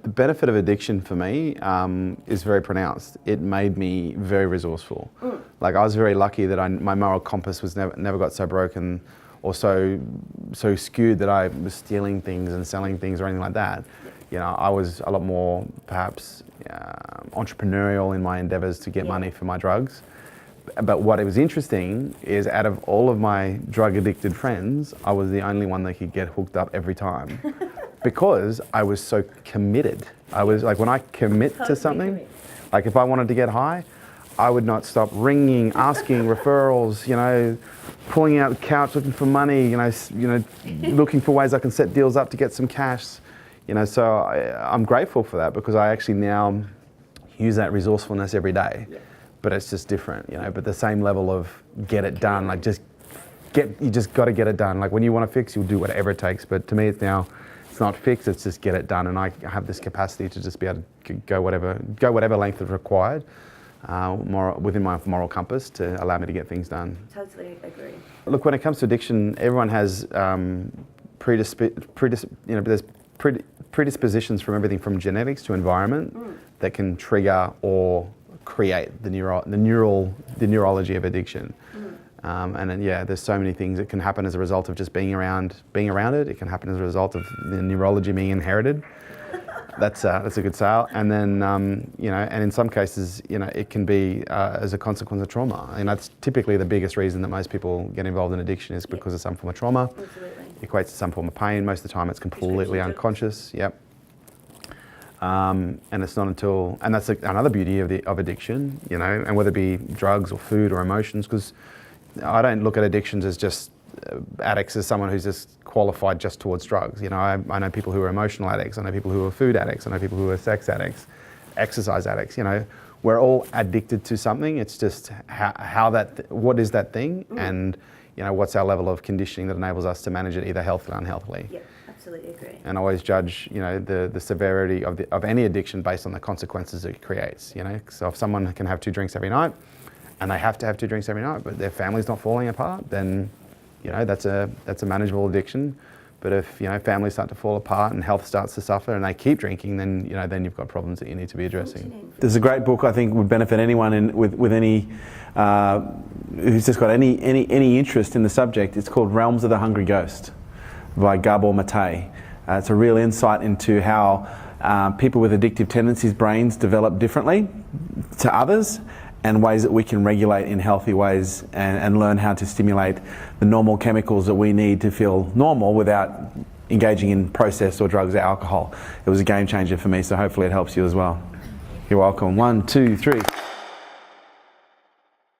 The benefit of addiction for me is very pronounced. It made me very resourceful. Like I was very lucky that my moral compass was never got so broken or so skewed that I was stealing things and selling things or anything like that. You know, I was a lot more perhaps entrepreneurial in my endeavors to get money for my drugs. But what was interesting is out of all of my drug addicted friends, I was the only one that could get hooked up every time. Because I was so committed. I was like, when I commit to something, like if I wanted to get high, I would not stop ringing, asking referrals, you know, pulling out the couch, looking for money, you know, looking for ways I can set deals up to get some cash, you know. So I'm grateful for that because I actually now use that resourcefulness every day, but it's just different, you know. But the same level of get it done, like you just got to get it done. Like when you want to fix, you'll do whatever it takes. But to me, it's now. It's not fixed, it's just get it done, and I have this capacity to just be able to go whatever length is required within my moral compass to allow me to get things done. Totally agree. Look, when it comes to addiction, everyone has there's predispositions from everything from genetics to environment that can trigger or create the neurology of addiction. And then, there's so many things that can happen as a result of just being around it. It can happen as a result of the neurology being inherited. That's a good sale. And then, and in some cases, it can be as a consequence of trauma. And that's typically the biggest reason that most people get involved in addiction is because of some form of trauma. Absolutely. It equates to some form of pain. Most of the time, it's completely unconscious. Yep. And it's not until, and that's another beauty of addiction, and whether it be drugs or food or emotions, because I don't look at addictions as just addicts as someone who's just qualified just towards drugs. I know people who are emotional addicts. I know people who are food addicts. I know people who are sex addicts, exercise addicts. We're all addicted to something. It's just what is that thing, and what's our level of conditioning that enables us to manage it either healthily or unhealthily. Yeah, absolutely agree. And always judge the severity of any addiction based on the consequences it creates. So if someone can have 2 drinks every night, and they have to have 2 drinks every night, but their family's not falling apart, then that's a manageable addiction. But if families start to fall apart and health starts to suffer and they keep drinking, then then you've got problems that you need to be addressing. There's a great book I think would benefit anyone with any who's just got any interest in the subject. It's called Realms of the Hungry Ghost by Gabor Mate. It's a real insight into how people with addictive tendencies' brains develop differently to others, and ways that we can regulate in healthy ways and learn how to stimulate the normal chemicals that we need to feel normal without engaging in processed or drugs or alcohol. It was a game changer for me, so hopefully it helps you as well. You're welcome. 1, 2, 3.